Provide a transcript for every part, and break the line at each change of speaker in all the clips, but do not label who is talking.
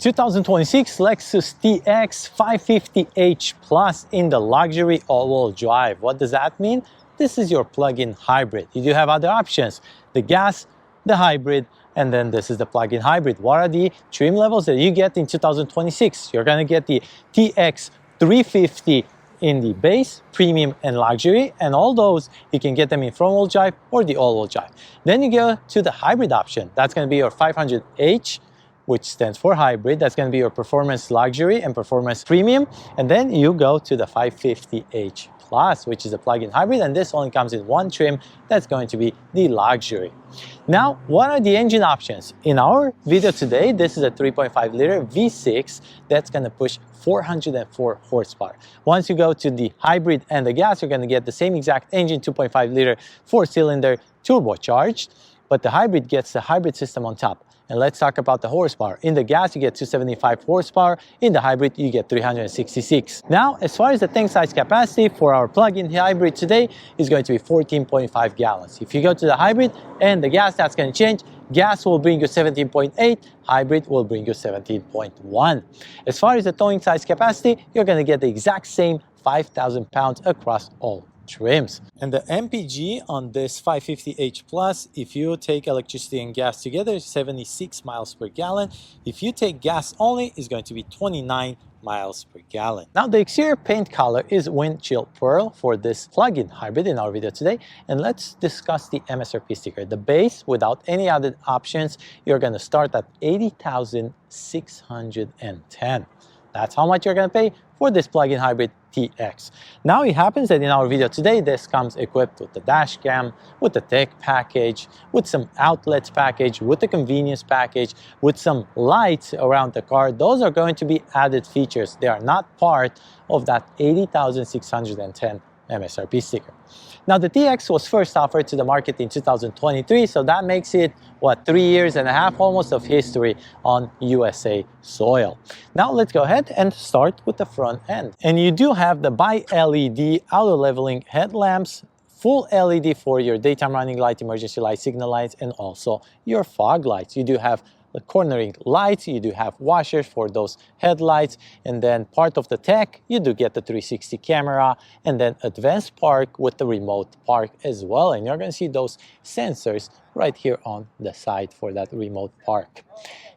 2026 Lexus TX 550h Plus in the luxury all-wheel drive. What does that mean? This is your plug-in hybrid. You do have other options, the gas, the hybrid, and then this is the plug-in hybrid. What are the trim levels that you get in 2026? You're gonna get the TX 350 in the base, premium, and luxury, and all those you can get them in front-wheel drive or the all-wheel drive. Then you go to the hybrid option. That's gonna be your 500h, which stands for hybrid. That's going to be your performance luxury and performance premium. And then you go to the 550h Plus, which is a plug-in hybrid, and this only comes in one trim. That's going to be the luxury. Now, what are the engine options? In our video today, this is a 3.5 liter V6 that's going to push 404 horsepower. Once you go to the hybrid and the gas, you're going to get the same exact engine, 2.5 liter, 4-cylinder, turbocharged, but the hybrid gets the hybrid system on top. And let's talk about the horsepower. In the gas, you get 275 horsepower. In the hybrid, you get 366. Now, as far as the tank size capacity for our plug-in hybrid today is going to be 14.5 gallons. If you go to the hybrid and the gas, that's going to change. Gas will bring you 17.8, hybrid will bring you 17.1. As far as the towing size capacity, you're going to get the exact same 5,000 pounds across all trims. And the MPG on this 550h Plus, if you take electricity and gas together, is 76 miles per gallon. If you take gas only, it's going to be 29 miles per gallon. Now, the exterior paint color is windshield pearl for this plug-in hybrid in our video today. And let's discuss the MSRP sticker. The base, without any other options, you're going to start at 80,610. That's how much you're going to pay for this plug-in hybrid TX. Now, it happens that in our video today, this comes equipped with the dash cam, with the tech package, with some outlets package, with the convenience package, with some lights around the car. Those are going to be added features. They are not part of that 80,610 MSRP sticker. Now, the TX was first offered to the market in 2023, so that makes it, what, 3.5 years almost of history on USA soil. Now, let's go ahead and start with the front end. And you do have the bi-LED auto leveling headlamps, full LED for your daytime running light, emergency light, signal lights, and also your fog lights. You do have the cornering lights, you do have washers for those headlights, and then part of the tech, you do get the 360 camera, and then advanced park with the remote park as well. And you're going to see those sensors right here on the side for that remote park.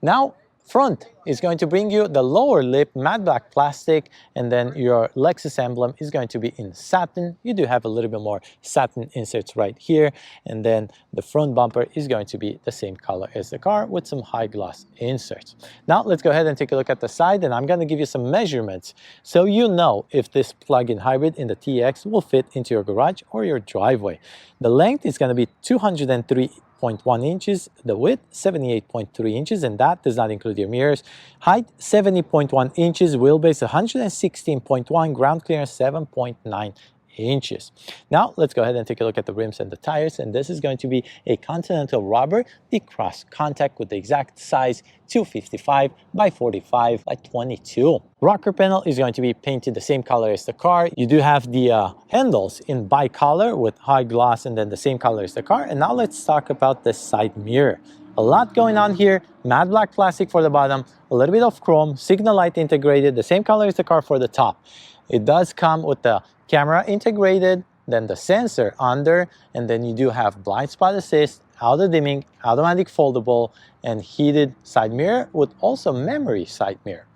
Now, front is going to bring you the lower lip matte black plastic, and then your Lexus emblem is going to be in satin. You do have a little bit more satin inserts right here, and then the front bumper is going to be the same color as the car with some high gloss inserts. Now, let's go ahead and take a look at the side, and I'm going to give you some measurements so you know if this plug-in hybrid in the TX will fit into your garage or your driveway. The length is going to be 203.1 inches, the width 78.3 inches, and that does not include your mirrors. Height 70.1 inches, wheelbase 116.1, ground clearance 7.9 inches. Now, let's go ahead and take a look at the rims and the tires, and this is going to be a Continental rubber, the cross contact with the exact size 255 by 45 by 22. Rocker panel is going to be painted the same color as the car. You do have the handles in bicolor with high gloss and then the same color as the car. And now let's talk about the side mirror. A lot going on here. Matte black plastic for the bottom, a little bit of chrome, signal light integrated, the same color as the car for the top. It does come with the camera integrated, then the sensor under, and then you do have blind spot assist, auto dimming, automatic foldable, and heated side mirror with also memory side mirror.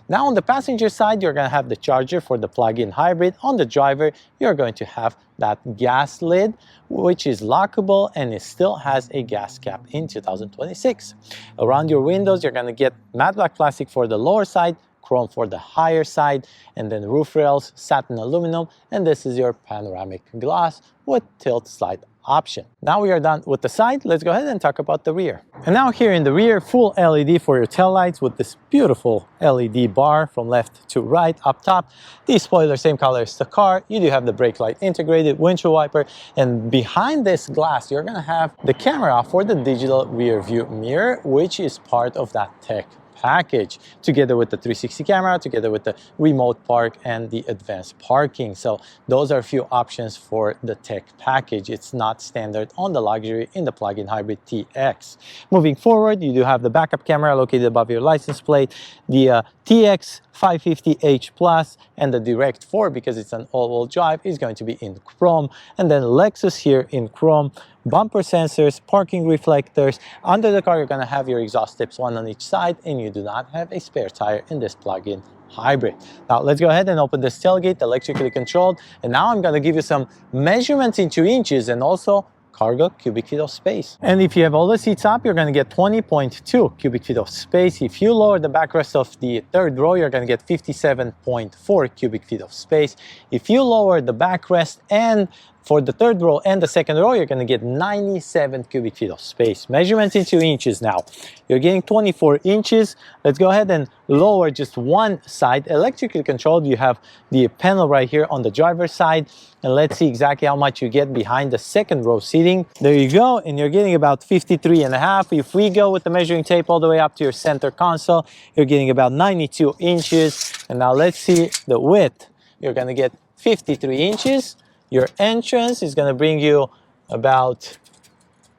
Now, on the passenger side, you're going to have the charger for the plug-in hybrid. On the driver, you're going to have that gas lid, which is lockable, and it still has a gas cap in 2026. Around your windows, you're going to get matte black plastic for the lower side, chrome for the higher side, and then roof rails, satin aluminum, and this is your panoramic glass with tilt slide option. Now we are done with the side. Let's go ahead and talk about the rear. And now here in the rear, full LED for your taillights with this beautiful LED bar from left to right up top. The spoiler, same color as the car. You do have the brake light integrated, windshield wiper, and behind this glass, you're gonna have the camera for the digital rear view mirror, which is part of that tech package, together with the 360 camera, together with the remote park and the advanced parking. So those are a few options for the tech package. It's not standard on the luxury in the plug-in hybrid TX. Moving forward, you do have the backup camera located above your license plate, the TX 550H Plus, and the Direct 4, because it's an all-wheel drive, is going to be in chrome, and then Lexus here in chrome, bumper sensors, parking reflectors. Under the car, you're going to have your exhaust tips, one on each side, and you do not have a spare tire in this plug-in hybrid. Now let's go ahead and open this tailgate, electrically controlled, and now I'm going to give you some measurements into inches and also cargo cubic feet of space. And if you have all the seats up, you're going to get 20.2 cubic feet of space. If you lower the backrest of the third row, you're going to get 57.4 cubic feet of space. If you lower the backrest and for the third row and the second row, you're going to get 97 cubic feet of space. Measurements into inches now. You're getting 24 inches. Let's go ahead and lower just one side. Electrically controlled, you have the panel right here on the driver's side. And let's see exactly how much you get behind the second row seating. There you go, and you're getting about 53.5. If we go with the measuring tape all the way up to your center console, you're getting about 92 inches. And now let's see the width. You're going to get 53 inches. Your entrance is going to bring you about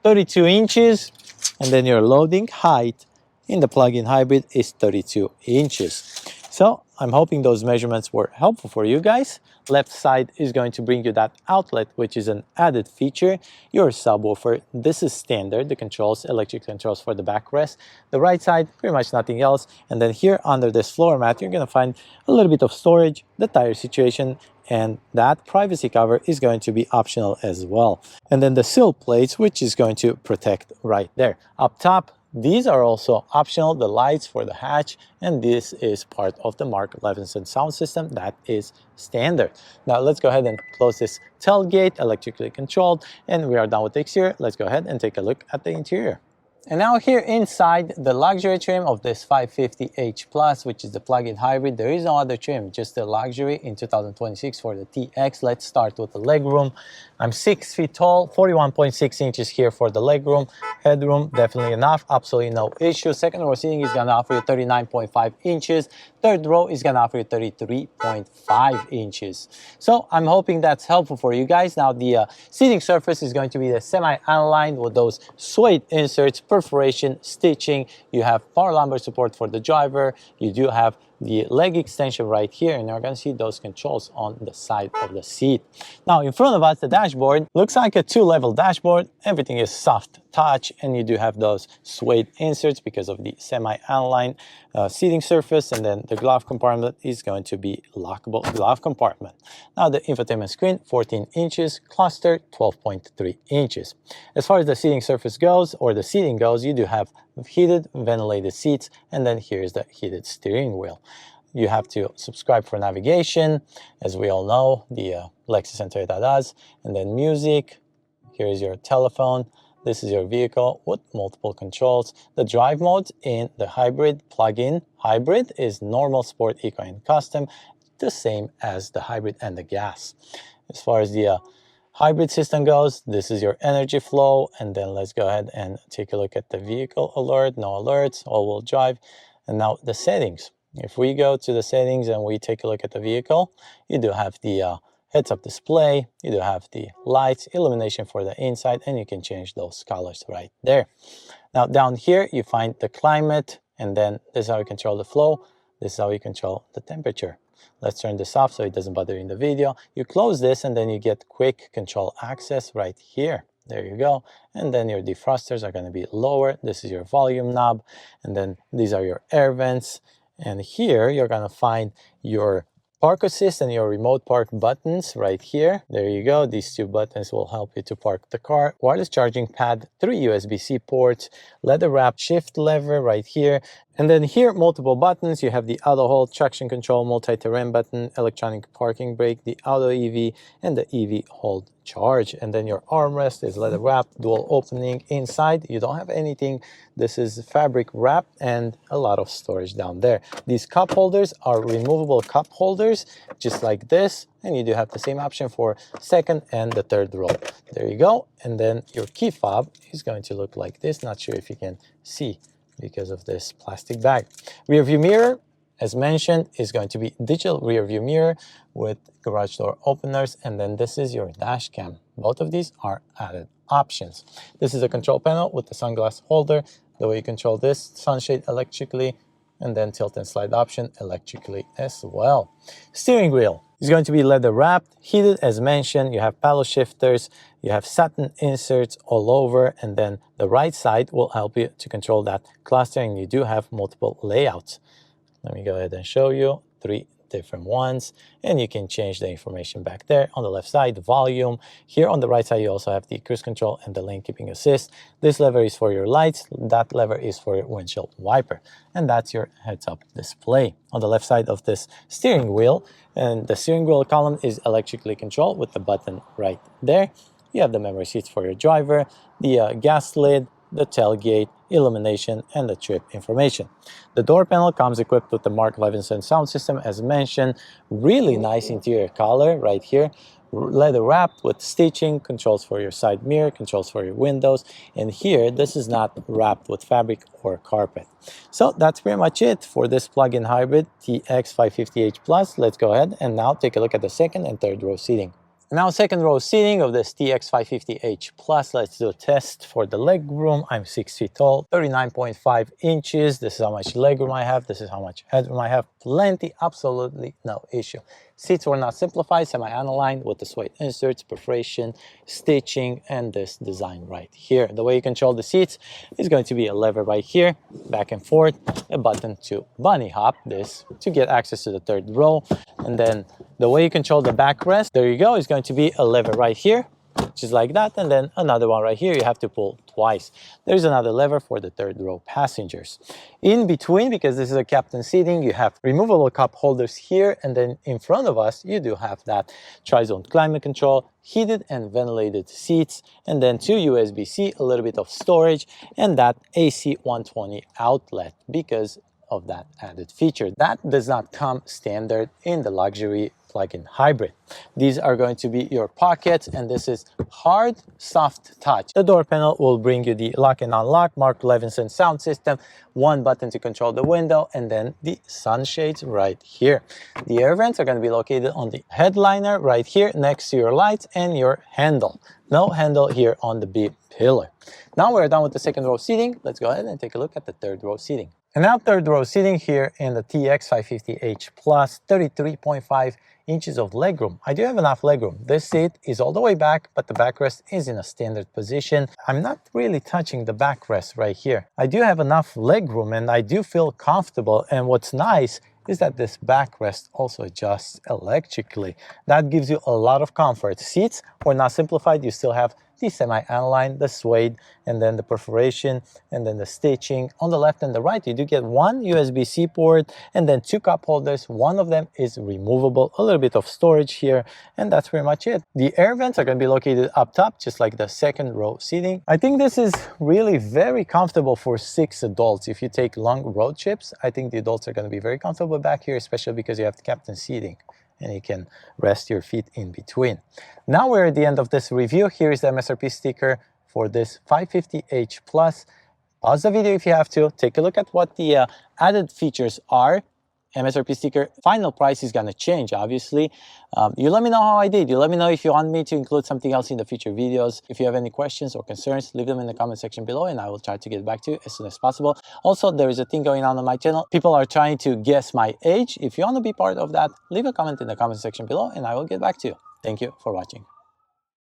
32 inches, and then your loading height in the plug-in hybrid is 32 inches. So I'm hoping those measurements were helpful for you guys. Left side is going to bring you that outlet, which is an added feature. Your subwoofer, this is standard, the controls, electric controls for the backrest. The right side, pretty much nothing else. And then here under this floor mat, you're going to find a little bit of storage, the tire situation, and that privacy cover is going to be optional as well. And then the sill plates, which is going to protect right there. Up top, these are also optional, the lights for the hatch, and this is part of the Mark Levinson sound system that is standard. Now let's go ahead and close this tailgate, electrically controlled, and we are done with the exterior. Let's go ahead and take a look at the interior. And now here inside the luxury trim of this 550H Plus, which is the plug-in hybrid, there is no other trim, just the luxury in 2026 for the TX. Let's start with the legroom. I'm 6 feet tall, 41.6 inches here for the legroom. Headroom, definitely enough, absolutely no issue. Second row seating is going to offer you 39.5 inches. Third row is going to offer you 33.5 inches. So I'm hoping that's helpful for you guys. Now the seating surface is going to be the semi-aligned with those suede inserts, perforation, stitching. You have power lumbar support for the driver. You do have the leg extension right here, and you're going to see those controls on the side of the seat. Now in front of us, the dashboard looks like a two-level dashboard. Everything is soft touch, and you do have those suede inserts because of the semi-aligned seating surface, and then the glove compartment is going to be lockable glove compartment. Now the infotainment screen, 14 inches, cluster 12.3 inches. As far as the seating surface goes, or the seating goes, you do have heated, ventilated seats, and then here's the heated steering wheel. You have to subscribe for navigation, as we all know, the Lexus and Toyota does, and then music. Here is your telephone. This is your vehicle with multiple controls. The drive modes in the hybrid plug-in hybrid is normal, sport, eco, and custom, the same as the hybrid and the gas. As far as the hybrid system goes, this is your energy flow, and then let's go ahead and take a look at the vehicle alert, no alerts, all-wheel drive, and now the settings. If we go to the settings and we take a look at the vehicle, you do have the heads-up display, you do have the lights, illumination for the inside, and you can change those colors right there. Now down here, you find the climate, and then this is how you control the flow, this is how you control the temperature. Let's turn this off so it doesn't bother you in the video. You close this and then you get quick control access right here. There you go. And then your defrosters are going to be lower. This is your volume knob. And then these are your air vents. And here you're going to find your park assist and your remote park buttons right here. There you go. These two buttons will help you to park the car. Wireless charging pad, 3 USB-C ports, leather wrap shift lever right here. And then here, multiple buttons. You have the auto hold, traction control, multi-terrain button, electronic parking brake, the auto EV, and the EV hold charge. And then your armrest is leather wrap, dual opening. Inside, you don't have anything. This is fabric wrap and a lot of storage down there. These cup holders are removable cup holders, just like this. And you do have the same option for second and the third row. There you go. And then your key fob is going to look like this. Not sure if you can see because of this plastic bag. Rear view mirror, as mentioned, is going to be digital rear view mirror with garage door openers, and then this is your dash cam. Both of these are added options. This is a control panel with the sunglass holder, the way you control this sunshade electrically, and then tilt and slide option electrically as well. Steering wheel is going to be leather wrapped, heated as mentioned. You have paddle shifters, you have satin inserts all over, and then the right side will help you to control that clustering. You do have multiple layouts. Let me go ahead and show you 3 different ones, and you can change the information back there. On the left side, volume. Here on the right side, you also have the cruise control and the lane keeping assist. This lever is for your lights, that lever is for your windshield wiper, and that's your heads-up display. On the left side of this steering wheel, and the steering wheel column is electrically controlled with the button right there. You have the memory seats for your driver, the gas lid, the tailgate, illumination, and the trip information. The door panel comes equipped with the Mark Levinson sound system, as mentioned. Really nice interior color right here. Leather wrapped with stitching, controls for your side mirror, controls for your windows, and here this is not wrapped with fabric or carpet. So that's pretty much it for this plug-in hybrid TX 550h Plus. Let's go ahead and now take a look at the second and third row seating. Now, second row seating of this TX 550h Plus. Let's do a test for the leg room. I'm 6 feet tall, 39.5 inches. This is how much leg room I have. This is how much headroom I have. Plenty, absolutely no issue. Seats were not simplified, semi-aniline with the suede inserts, perforation, stitching, and this design right here. The way you control the seats is going to be a lever right here, back and forth, a button to bunny hop this to get access to the third row, and then the way you control the backrest, there you go, is going to be a lever right here, just like that, and then another one right here you have to pull twice. There's another lever for the third row passengers. In between, because this is a captain seating, you have removable cup holders here, and then in front of us you do have that tri-zone climate control, heated and ventilated seats, and then 2 USB-C, a little bit of storage, and that AC 120 outlet because of that added feature. That does not come standard in the luxury plug-in hybrid. These are going to be your pockets, and this is hard, soft touch. The door panel will bring you the lock and unlock, Mark Levinson sound system, one button to control the window, and then the sunshades right here. The air vents are going to be located on the headliner right here next to your lights and your handle. No handle here on the B pillar. Now we're done with the second row seating. Let's go ahead and take a look at the third row seating. And now third row seating here in the TX 550h Plus, 33.5 inches of legroom. I do have enough legroom. This seat is all the way back, but the backrest is in a standard position. I'm not really touching the backrest right here. I do have enough legroom and I do feel comfortable. And what's nice is that this backrest also adjusts electrically. That gives you a lot of comfort. Seats were not simplified. You still have the semi-aniline, the suede, and then the perforation, and then the stitching. On the left and the right, you do get one USB-C port and then 2 cup holders. One of them is removable, a little bit of storage here, and that's pretty much it. The air vents are going to be located up top, just like the second row seating. I think this is really very comfortable for 6 adults. If you take long road trips, I think the adults are going to be very comfortable back here, especially because you have the captain seating and you can rest your feet in between. Now we're at the end of this review. Here is the MSRP sticker for this 550h Plus. Pause the video if you have to. Take a look at what the added features are. MSRP sticker, final price is going to change, obviously. You let me know how I did. You let me know if you want me to include something else in the future videos. If you have any questions or concerns, leave them in the comment section below and I will try to get back to you as soon as possible. Also, there is a thing going on my channel. People are trying to guess my age. If you want to be part of that, leave a comment in the comment section below and I will get back to you. Thank you for watching.